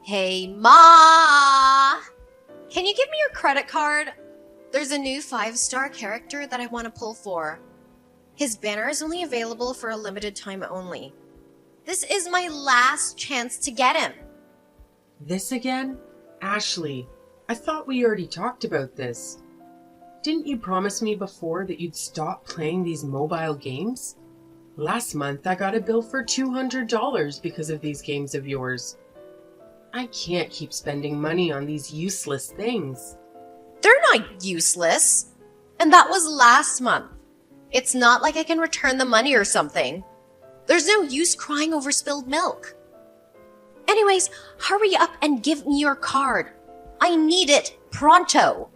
Hey, Ma! Can you give me your credit card? There's a new 5-star character that I want to pull for. His banner is only available for a limited time only. This is my last chance to get him. This again? Ashley, I thought we already talked about this. Didn't you promise me before that you'd stop playing these mobile games? Last month I got a bill for $200 because of these games of yours. I can't keep spending money on these useless things. They're not useless. And that was last month. It's not like I can return the money or something. There's no use crying over spilled milk. Anyways, hurry up and give me your card. I need it pronto.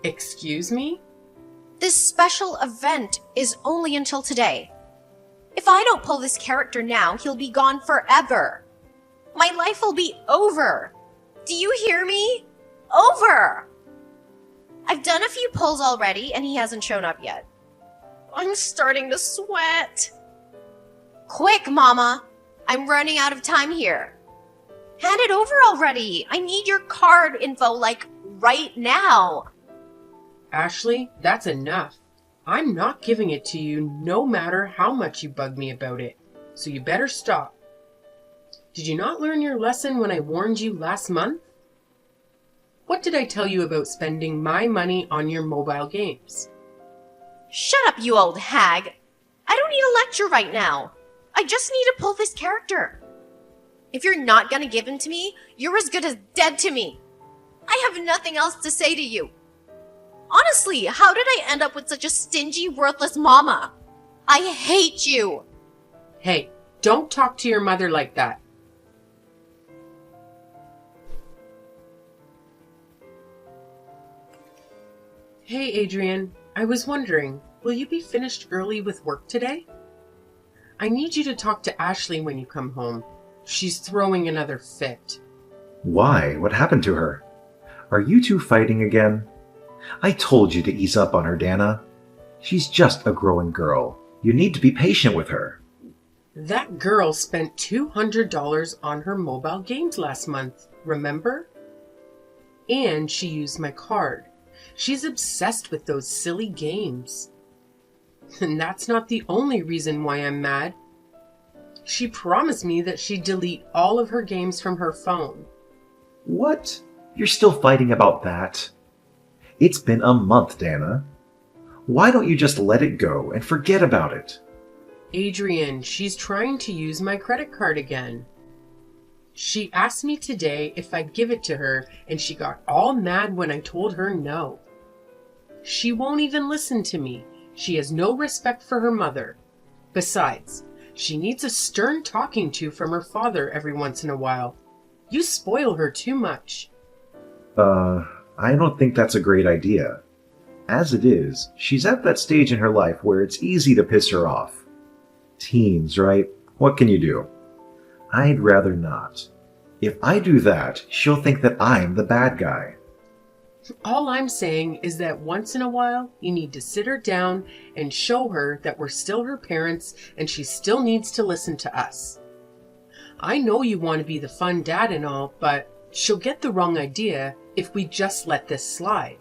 Excuse me? This special event is only until today. If I don't pull this character now, he'll be gone forever. My life will be over. Do you hear me? Over! I've done a few pulls already and he hasn't shown up yet. I'm starting to sweat. Quick, Mama. I'm running out of time here. Hand it over already. I need your card info, like, right now. Ashley, that's enough. I'm not giving it to you no matter how much you bug me about it, so you better stop. Did you not learn your lesson when I warned you last month? What did I tell you about spending my money on your mobile games? Shut up, you old hag. I don't need a lecture right now. I just need to pull this character. If you're not gonna give him to me, you're as good as dead to me. I have nothing else to say to you. Honestly, how did I end up with such a stingy, worthless mama? I hate you. Hey, don't talk to your mother like that. Hey, Adrian, I was wondering, will you be finished early with work today? I need you to talk to Ashley when you come home. She's throwing another fit. Why? What happened to her? Are you two fighting again? I told you to ease up on her, Dana. She's just a growing girl. You need to be patient with her. That girl spent $200 on her mobile games last month, remember? And she used my card. She's obsessed with those silly games. And that's not the only reason why I'm mad. She promised me that she'd delete all of her games from her phone. What? You're still fighting about that? It's been a month, Dana. Why don't you just let it go and forget about it? Adrian, she's trying to use my credit card again. She asked me today if I'd give it to her, and she got all mad when I told her no. She won't even listen to me. She has no respect for her mother. Besides, she needs a stern talking to from her father every once in a while. You spoil her too much. I don't think that's a great idea. As it is, she's at that stage in her life where it's easy to piss her off. Teens, right? What can you do? I'd rather not. If I do that, she'll think that I'm the bad guy. All I'm saying is that once in a while, you need to sit her down and show her that we're still her parents and she still needs to listen to us. I know you want to be the fun dad and all, but she'll get the wrong idea if we just let this slide.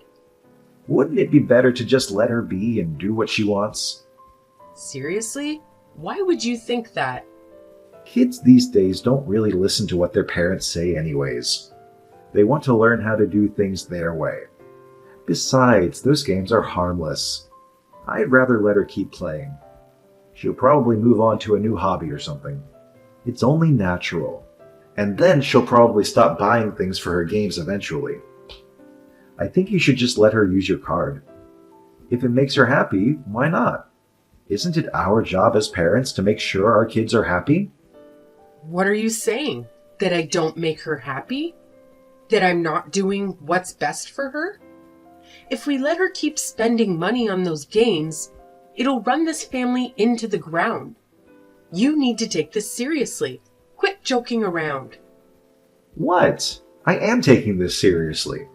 Wouldn't it be better to just let her be and do what she wants? Seriously? Why would you think that? Kids these days don't really listen to what their parents say anyways. They want to learn how to do things their way. Besides, those games are harmless. I'd rather let her keep playing. She'll probably move on to a new hobby or something. It's only natural. And then she'll probably stop buying things for her games eventually. I think you should just let her use your card. If it makes her happy, why not? Isn't it our job as parents to make sure our kids are happy? What are you saying? That I don't make her happy? That I'm not doing what's best for her? If we let her keep spending money on those games, it'll run this family into the ground. You need to take this seriously. Quit joking around. What? I am taking this seriously.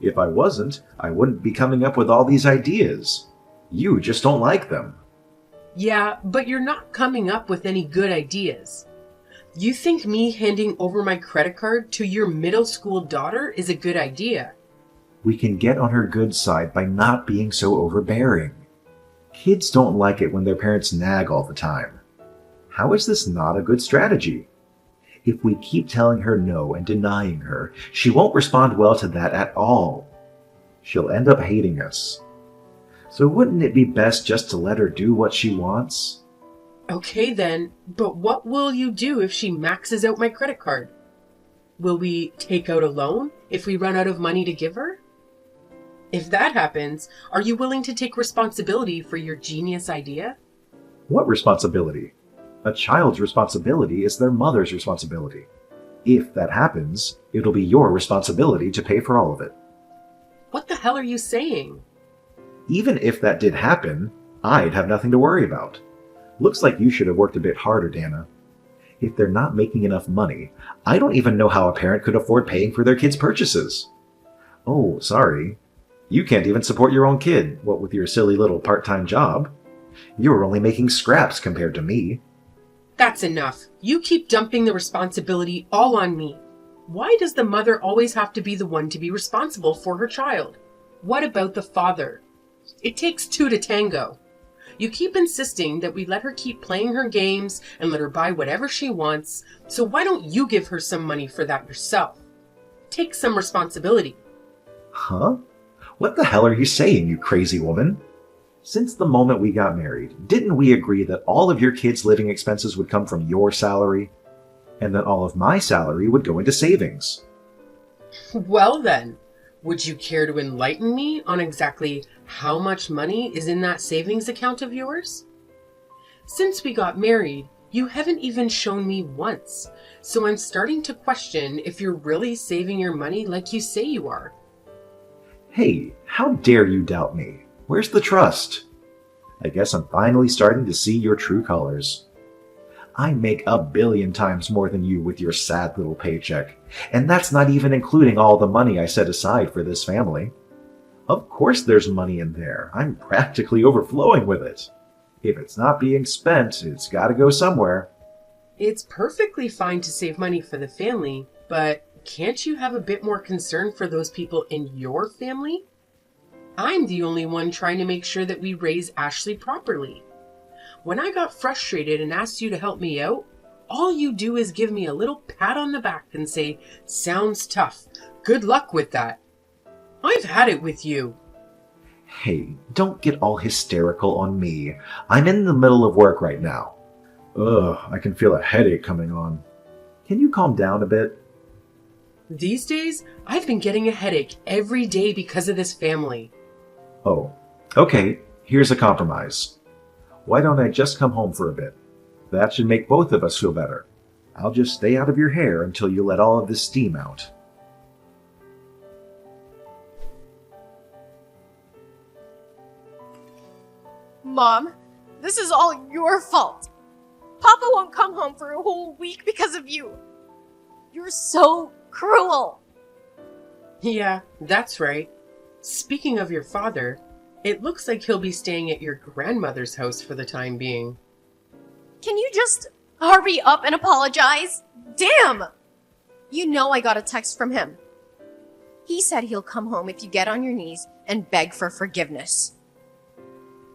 If I wasn't, I wouldn't be coming up with all these ideas. You just don't like them. Yeah, but you're not coming up with any good ideas. You think me handing over my credit card to your middle school daughter is a good idea? We can get on her good side by not being so overbearing. Kids don't like it when their parents nag all the time. How is this not a good strategy? If we keep telling her no and denying her, she won't respond well to that at all. She'll end up hating us. So wouldn't it be best just to let her do what she wants? Okay then, but what will you do if she maxes out my credit card? Will we take out a loan if we run out of money to give her? If that happens, are you willing to take responsibility for your genius idea? What responsibility? A child's responsibility is their mother's responsibility. If that happens, it'll be your responsibility to pay for all of it. What the hell are you saying? Even if that did happen, I'd have nothing to worry about. Looks like you should have worked a bit harder, Dana. If they're not making enough money, I don't even know how a parent could afford paying for their kids' purchases. Oh, sorry. You can't even support your own kid, what with your silly little part-time job. You're only making scraps compared to me. That's enough. You keep dumping the responsibility all on me. Why does the mother always have to be the one to be responsible for her child? What about the father? It takes two to tango. You keep insisting that we let her keep playing her games and let her buy whatever she wants, so why don't you give her some money for that yourself? Take some responsibility. Huh? What the hell are you saying, you crazy woman? Since the moment we got married, didn't we agree that all of your kids' living expenses would come from your salary, and that all of my salary would go into savings? Well then, would you care to enlighten me on exactly how much money is in that savings account of yours? Since we got married, you haven't even shown me once, so I'm starting to question if you're really saving your money like you say you are. Hey, how dare you doubt me? Where's the trust? I guess I'm finally starting to see your true colors. I make 1 billion times more than you with your sad little paycheck, and that's not even including all the money I set aside for this family. Of course there's money in there. I'm practically overflowing with it. If it's not being spent, it's gotta go somewhere. It's perfectly fine to save money for the family, but can't you have a bit more concern for those people in your family? I'm the only one trying to make sure that we raise Ashley properly. When I got frustrated and asked you to help me out, all you do is give me a little pat on the back and say, "Sounds tough. Good luck with that." I've had it with you. Hey, don't get all hysterical on me. I'm in the middle of work right now. Ugh, I can feel a headache coming on. Can you calm down a bit? These days, I've been getting a headache every day because of this family. Oh, okay, here's a compromise. Why don't I just come home for a bit? That should make both of us feel better. I'll just stay out of your hair until you let all of this steam out. Mom, this is all your fault. Papa won't come home for a whole week because of you. You're so cruel. Yeah, that's right. Speaking of your father, it looks like he'll be staying at your grandmother's house for the time being. Can you just hurry up and apologize? Damn! You know I got a text from him. He said he'll come home if you get on your knees and beg for forgiveness.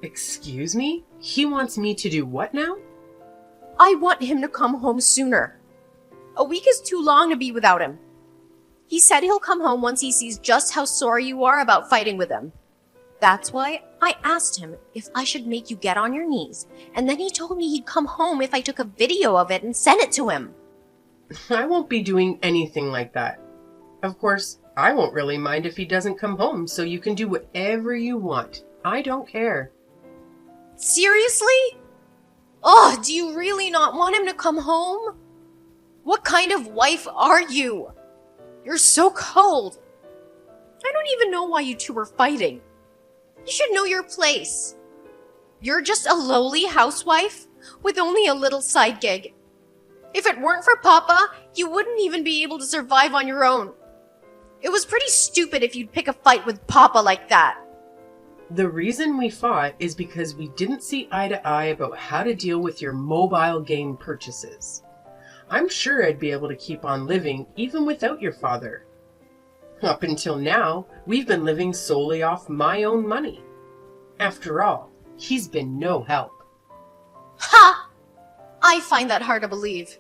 Excuse me? He wants me to do what now? I want him to come home sooner. A week is too long to be without him. He said he'll come home once he sees just how sorry you are about fighting with him. That's why I asked him if I should make you get on your knees, and then he told me he'd come home if I took a video of it and sent it to him. I won't be doing anything like that. Of course, I won't really mind if he doesn't come home, so you can do whatever you want. I don't care. Seriously? Oh, do you really not want him to come home? What kind of wife are you? You're so cold. I don't even know why you two were fighting. You should know your place. You're just a lowly housewife with only a little side gig. If it weren't for Papa, you wouldn't even be able to survive on your own. It was pretty stupid if you'd pick a fight with Papa like that. The reason we fought is because we didn't see eye to eye about how to deal with your mobile game purchases. I'm sure I'd be able to keep on living even without your father. Up until now, we've been living solely off my own money. After all, he's been no help. Ha! I find that hard to believe.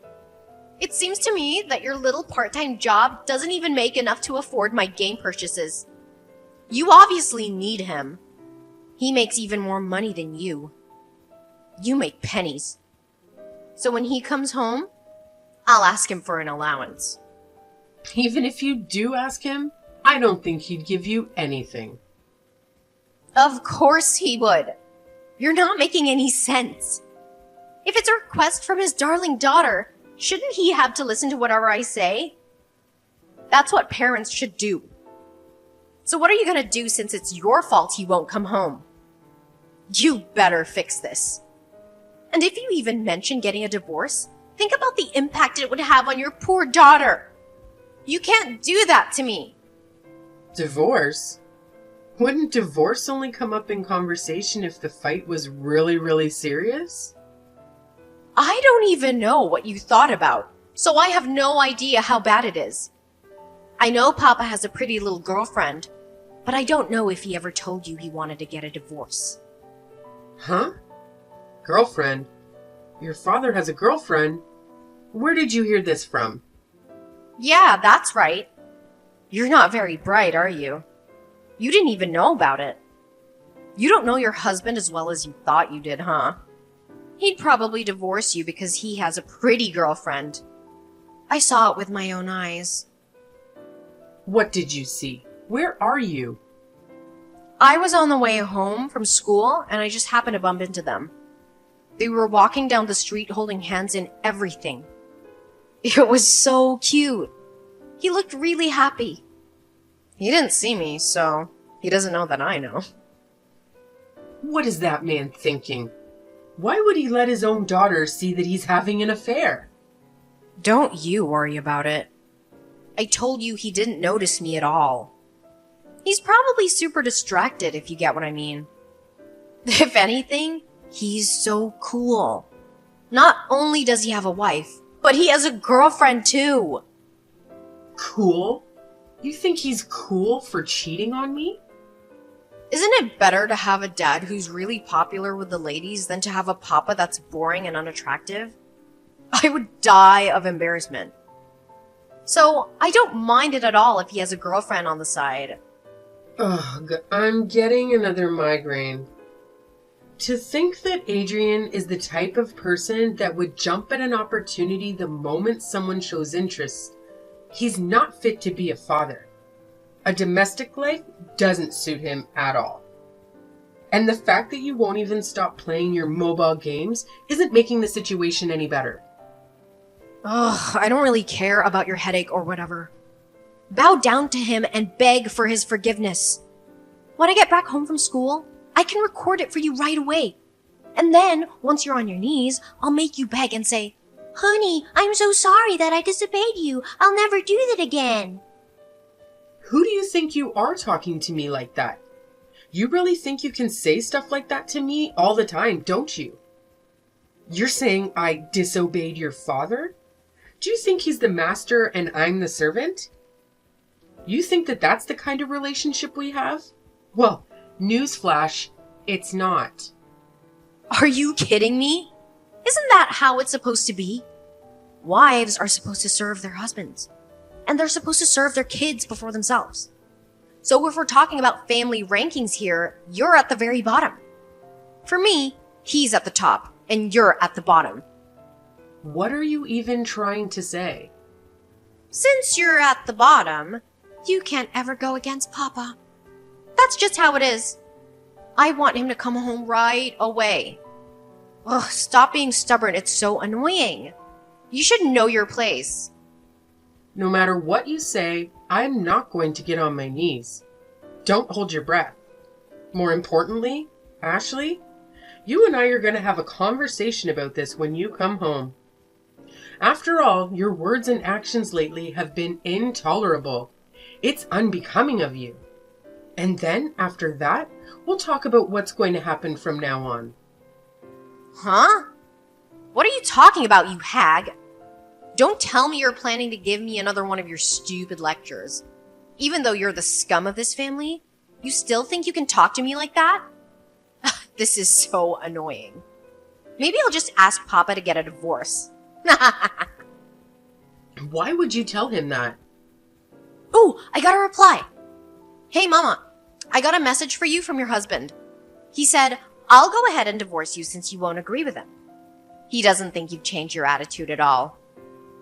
It seems to me that your little part-time job doesn't even make enough to afford my game purchases. You obviously need him. He makes even more money than you. You make pennies. So when he comes home, I'll ask him for an allowance. Even if you do ask him, I don't think he'd give you anything. Of course he would. You're not making any sense. If it's a request from his darling daughter, shouldn't he have to listen to whatever I say? That's what parents should do. So what are you gonna do since it's your fault he won't come home? You better fix this. And if you even mention getting a divorce, think about the impact it would have on your poor daughter. You can't do that to me. Divorce? Wouldn't divorce only come up in conversation if the fight was really, really serious? I don't even know what you thought about, so I have no idea how bad it is. I know Papa has a pretty little girlfriend, but I don't know if he ever told you he wanted to get a divorce. Huh? Girlfriend? Your father has a girlfriend? Where did you hear this from? Yeah, that's right. You're not very bright, are you? You didn't even know about it. You don't know your husband as well as you thought you did, huh? He'd probably divorce you because he has a pretty girlfriend. I saw it with my own eyes. What did you see? Where are you? I was on the way home from school and I just happened to bump into them. They were walking down the street holding hands and everything. It was so cute. He looked really happy. He didn't see me, so he doesn't know that I know. What is that man thinking? Why would he let his own daughter see that he's having an affair? Don't you worry about it. I told you he didn't notice me at all. He's probably super distracted, if you get what I mean. If anything, he's so cool. Not only does he have a wife, but he has a girlfriend too. Cool? You think he's cool for cheating on me? Isn't it better to have a dad who's really popular with the ladies than to have a papa that's boring and unattractive? I would die of embarrassment. So I don't mind it at all if he has a girlfriend on the side. Ugh, I'm getting another migraine. To think that Adrian is the type of person that would jump at an opportunity the moment someone shows interest. He's not fit to be a father. A domestic life doesn't suit him at all. And the fact that you won't even stop playing your mobile games isn't making the situation any better. Ugh, I don't really care about your headache or whatever. Bow down to him and beg for his forgiveness. When I get back home from school, I can record it for you right away. And then, once you're on your knees, I'll make you beg and say, "Honey, I'm so sorry that I disobeyed you. I'll never do that again." Who do you think you are talking to me like that? You really think you can say stuff like that to me all the time, don't you? You're saying I disobeyed your father? Do you think he's the master and I'm the servant? You think that that's the kind of relationship we have? Well, newsflash, it's not. Are you kidding me? Isn't that how it's supposed to be? Wives are supposed to serve their husbands. And they're supposed to serve their kids before themselves. So if we're talking about family rankings here, you're at the very bottom. For me, he's at the top, and you're at the bottom. What are you even trying to say? Since you're at the bottom, you can't ever go against Papa. That's just how it is. I want him to come home right away. Ugh, stop being stubborn, it's so annoying. You should know your place. No matter what you say, I'm not going to get on my knees. Don't hold your breath. More importantly, Ashley, you and I are going to have a conversation about this when you come home. After all, your words and actions lately have been intolerable. It's unbecoming of you. And then, after that, we'll talk about what's going to happen from now on. Huh? What are you talking about, you hag? Don't tell me you're planning to give me another one of your stupid lectures. Even though you're the scum of this family, you still think you can talk to me like that? This is so annoying. Maybe I'll just ask Papa to get a divorce. Why would you tell him that? Ooh, I got a reply. Hey, Mama, I got a message for you from your husband. He said, I'll go ahead and divorce you since you won't agree with him. He doesn't think you've changed your attitude at all.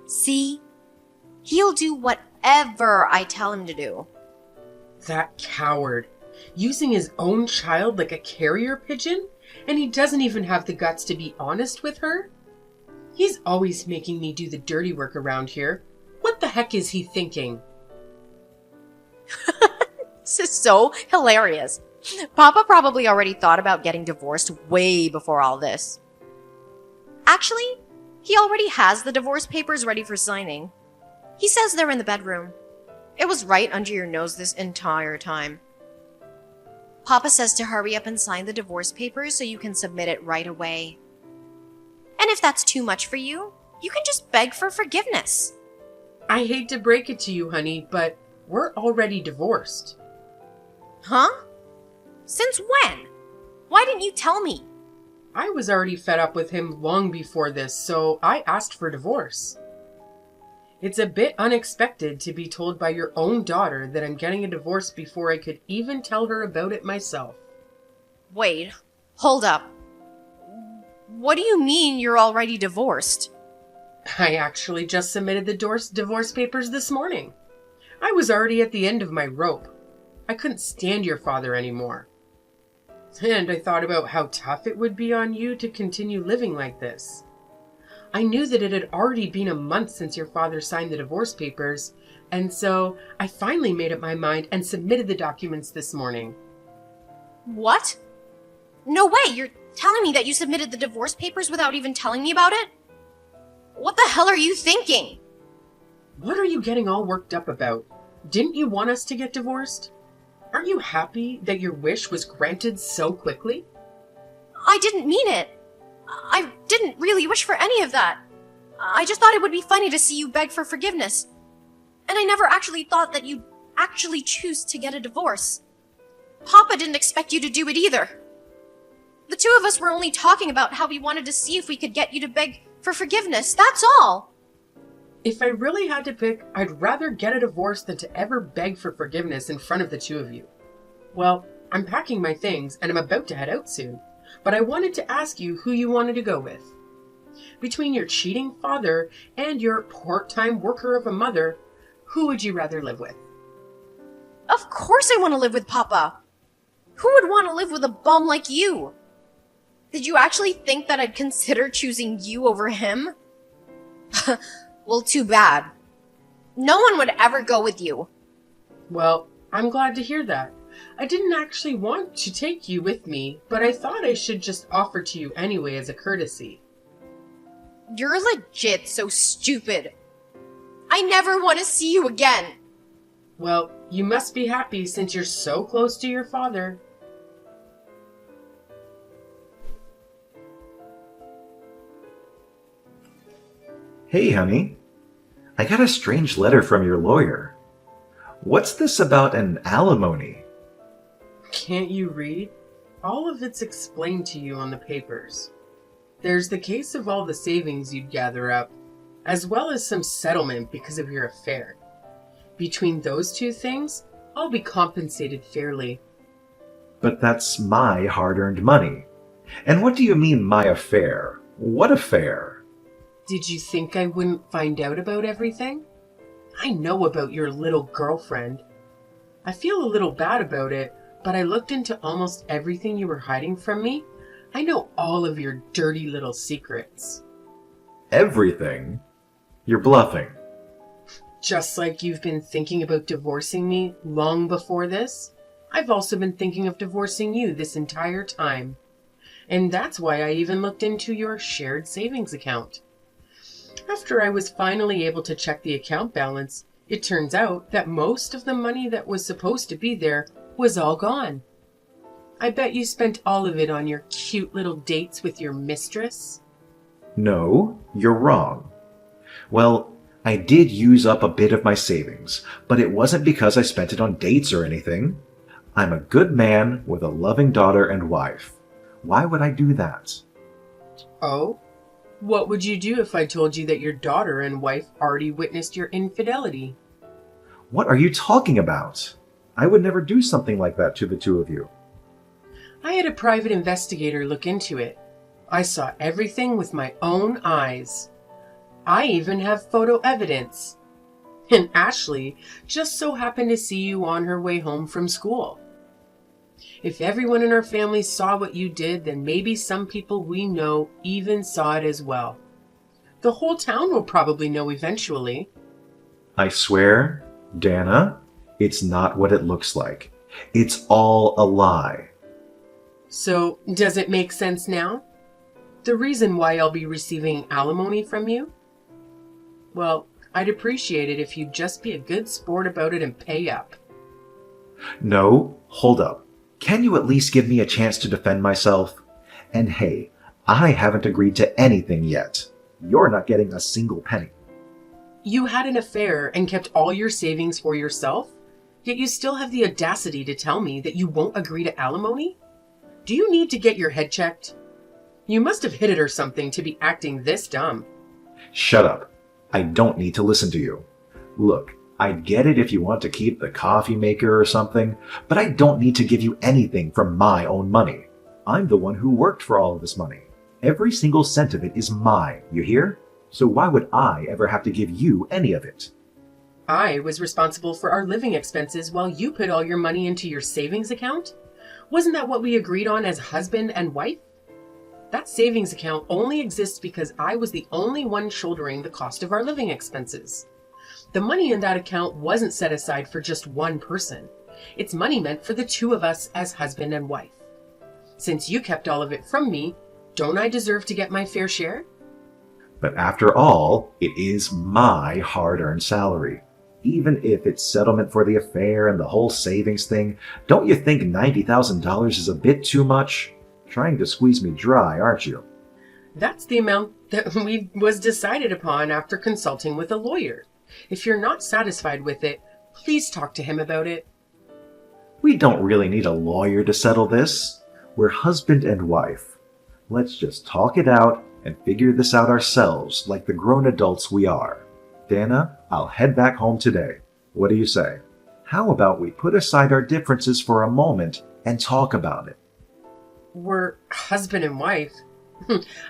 See? He'll do whatever I tell him to do. That coward. Using his own child like a carrier pigeon? And he doesn't even have the guts to be honest with her? He's always making me do the dirty work around here. What the heck is he thinking? This is so hilarious. Papa probably already thought about getting divorced way before all this. Actually, he already has the divorce papers ready for signing. He says they're in the bedroom. It was right under your nose this entire time. Papa says to hurry up and sign the divorce papers so you can submit it right away. And if that's too much for you, you can just beg for forgiveness. I hate to break it to you, honey, but we're already divorced. Huh? Since when? Why didn't you tell me? I was already fed up with him long before this, so I asked for divorce. It's a bit unexpected to be told by your own daughter that I'm getting a divorce before I could even tell her about it myself. Wait, hold up. What do you mean you're already divorced? I actually just submitted the divorce papers this morning. I was already at the end of my rope. I couldn't stand your father anymore. And I thought about how tough it would be on you to continue living like this. I knew that it had already been a month since your father signed the divorce papers, and so I finally made up my mind and submitted the documents this morning. What? No way, you're telling me that you submitted the divorce papers without even telling me about it? What the hell are you thinking? What are you getting all worked up about? Didn't you want us to get divorced? Aren't you happy that your wish was granted so quickly? I didn't mean it. I didn't really wish for any of that. I just thought it would be funny to see you beg for forgiveness. And I never actually thought that you'd actually choose to get a divorce. Papa didn't expect you to do it either. The two of us were only talking about how we wanted to see if we could get you to beg for forgiveness, that's all. If I really had to pick, I'd rather get a divorce than to ever beg for forgiveness in front of the two of you. Well, I'm packing my things and I'm about to head out soon, but I wanted to ask you who you wanted to go with. Between your cheating father and your part-time worker of a mother, who would you rather live with? Of course I want to live with Papa. Who would want to live with a bum like you? Did you actually think that I'd consider choosing you over him? Well, too bad. No one would ever go with you. Well, I'm glad to hear that. I didn't actually want to take you with me, but I thought I should just offer to you anyway as a courtesy. You're legit so stupid. I never want to see you again. Well, you must be happy since you're so close to your father. Hey, honey. I got a strange letter from your lawyer. What's this about an alimony? Can't you read? All of it's explained to you on the papers. There's the case of all the savings you'd gather up, as well as some settlement because of your affair. Between those two things, I'll be compensated fairly. But that's my hard-earned money. And what do you mean, my affair? What affair? Did you think I wouldn't find out about everything? I know about your little girlfriend. I feel a little bad about it, but I looked into almost everything you were hiding from me. I know all of your dirty little secrets. Everything? You're bluffing. Just like you've been thinking about divorcing me long before this, I've also been thinking of divorcing you this entire time. And that's why I even looked into your shared savings account. After I was finally able to check the account balance, it turns out that most of the money that was supposed to be there was all gone. I bet you spent all of it on your cute little dates with your mistress. No, you're wrong. Well, I did use up a bit of my savings, but it wasn't because I spent it on dates or anything. I'm a good man with a loving daughter and wife. Why would I do that? Oh? What would you do if I told you that your daughter and wife already witnessed your infidelity? What are you talking about? I would never do something like that to the two of you. I had a private investigator look into it. I saw everything with my own eyes. I even have photo evidence. And Ashley just so happened to see you on her way home from school. If everyone in our family saw what you did, then maybe some people we know even saw it as well. The whole town will probably know eventually. I swear, Dana, it's not what it looks like. It's all a lie. So, does it make sense now? The reason why I'll be receiving alimony from you? Well, I'd appreciate it if you'd just be a good sport about it and pay up. No, hold up. Can you at least give me a chance to defend myself? And hey, I haven't agreed to anything yet. You're not getting a single penny. You had an affair and kept all your savings for yourself, yet you still have the audacity to tell me that you won't agree to alimony? Do you need to get your head checked? You must have hit it or something to be acting this dumb. Shut up. I don't need to listen to you. Look, I get it if you want to keep the coffee maker or something, but I don't need to give you anything from my own money. I'm the one who worked for all of this money. Every single cent of it is mine, you hear? So why would I ever have to give you any of it? I was responsible for our living expenses while you put all your money into your savings account? Wasn't that what we agreed on as husband and wife? That savings account only exists because I was the only one shouldering the cost of our living expenses. The money in that account wasn't set aside for just one person. It's money meant for the two of us as husband and wife. Since you kept all of it from me, don't I deserve to get my fair share? But after all, it is my hard-earned salary. Even if it's settlement for the affair and the whole savings thing, don't you think $90,000 is a bit too much? Trying to squeeze me dry, aren't you? That's the amount that was decided upon after consulting with a lawyer. If you're not satisfied with it, please talk to him about it. We don't really need a lawyer to settle this. We're husband and wife. Let's just talk it out and figure this out ourselves like the grown adults we are. Dana, I'll head back home today. What do you say? How about we put aside our differences for a moment and talk about it? We're husband and wife.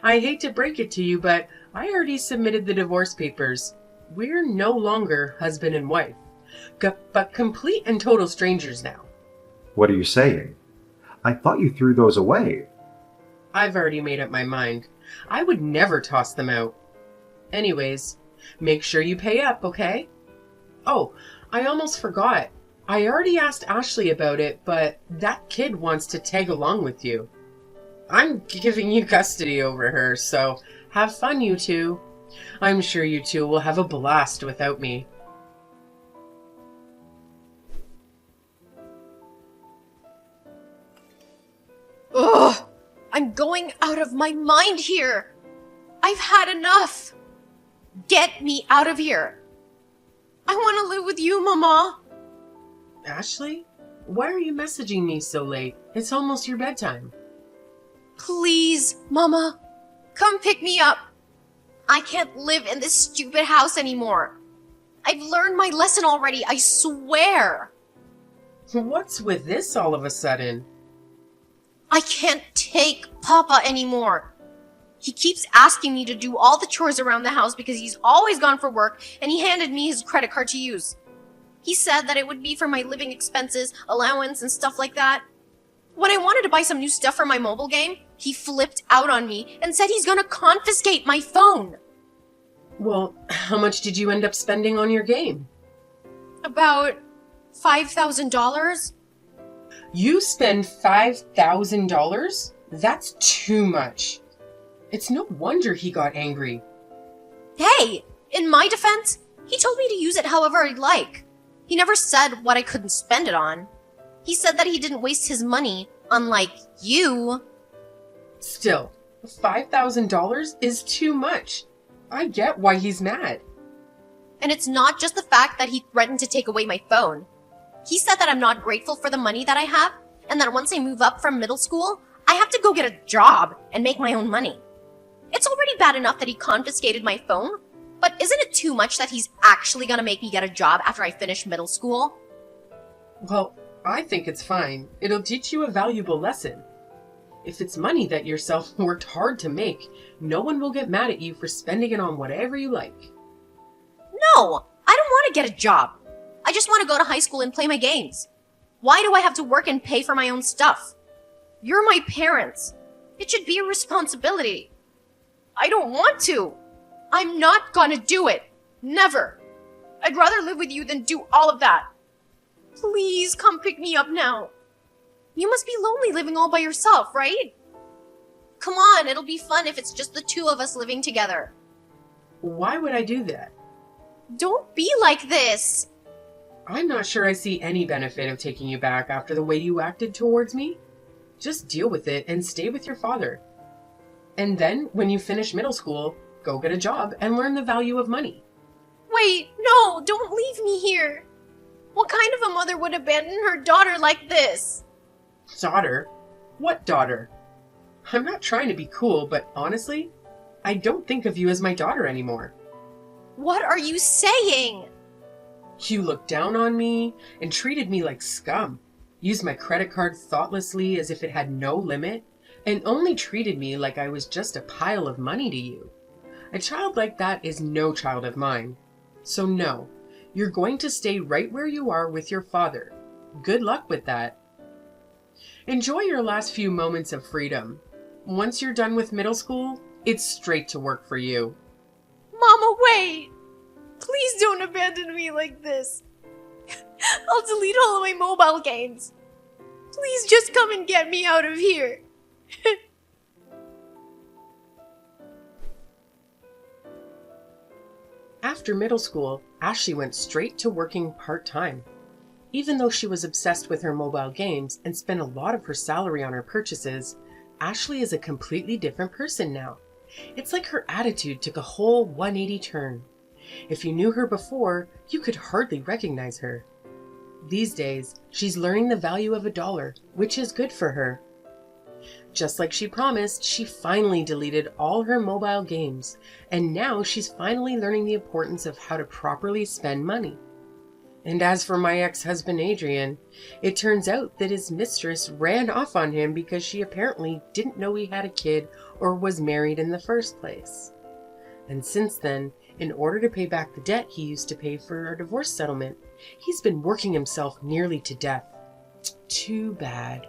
I hate to break it to you, but I already submitted the divorce papers. We're no longer husband and wife, but complete and total strangers now. What are you saying? I thought you threw those away. I've already made up my mind. I would never toss them out. Anyways, make sure you pay up, okay? Oh, I almost forgot. I already asked Ashley about it, but that kid wants to tag along with you. I'm giving you custody over her, so have fun, you two. I'm sure you two will have a blast without me. Ugh! I'm going out of my mind here! I've had enough! Get me out of here! I want to live with you, Mama! Ashley? Why are you messaging me so late? It's almost your bedtime. Please, Mama, come pick me up. I can't live in this stupid house anymore. I've learned my lesson already, I swear. What's with this all of a sudden? I can't take Papa anymore. He keeps asking me to do all the chores around the house because he's always gone for work, and he handed me his credit card to use. He said that it would be for my living expenses, allowance, and stuff like that. When I wanted to buy some new stuff for my mobile game, he flipped out on me and said he's gonna confiscate my phone. Well, how much did you end up spending on your game? About $5,000? You spend $5,000? That's too much. It's no wonder he got angry. Hey, in my defense, he told me to use it however I'd like. He never said what I couldn't spend it on. He said that he didn't waste his money, unlike you. Still, $5,000 is too much. I get why he's mad. And it's not just the fact that he threatened to take away my phone. He said that I'm not grateful for the money that I have, and that once I move up from middle school, I have to go get a job and make my own money. It's already bad enough that he confiscated my phone, but isn't it too much that he's actually gonna make me get a job after I finish middle school? Well, I think it's fine. It'll teach you a valuable lesson. If it's money that yourself worked hard to make, no one will get mad at you for spending it on whatever you like. No, I don't want to get a job. I just want to go to high school and play my games. Why do I have to work and pay for my own stuff? You're my parents. It should be a responsibility. I don't want to. I'm not gonna do it. Never. I'd rather live with you than do all of that. Please come pick me up now. You must be lonely living all by yourself, right? Come on, it'll be fun if it's just the two of us living together. Why would I do that? Don't be like this. I'm not sure I see any benefit of taking you back after the way you acted towards me. Just deal with it and stay with your father. And then, when you finish middle school, go get a job and learn the value of money. Wait, no, don't leave me here. What kind of a mother would abandon her daughter like this? Daughter? What daughter? I'm not trying to be cool, but honestly, I don't think of you as my daughter anymore. What are you saying? You looked down on me and treated me like scum, used my credit card thoughtlessly as if it had no limit, and only treated me like I was just a pile of money to you. A child like that is no child of mine. So no, you're going to stay right where you are with your father. Good luck with that. Enjoy your last few moments of freedom. Once you're done with middle school, it's straight to work for you. Mama, wait! Please don't abandon me like this. I'll delete all of my mobile games. Please just come and get me out of here. After middle school, Ashley went straight to working part-time. Even though she was obsessed with her mobile games and spent a lot of her salary on her purchases, Ashley is a completely different person now. It's like her attitude took a whole 180 turn. If you knew her before, you could hardly recognize her. These days, she's learning the value of $1, which is good for her. Just like she promised, she finally deleted all her mobile games, and now she's finally learning the importance of how to properly spend money. And as for my ex-husband Adrian, it turns out that his mistress ran off on him because she apparently didn't know he had a kid or was married in the first place. And since then, in order to pay back the debt he used to pay for our divorce settlement, he's been working himself nearly to death. Too bad.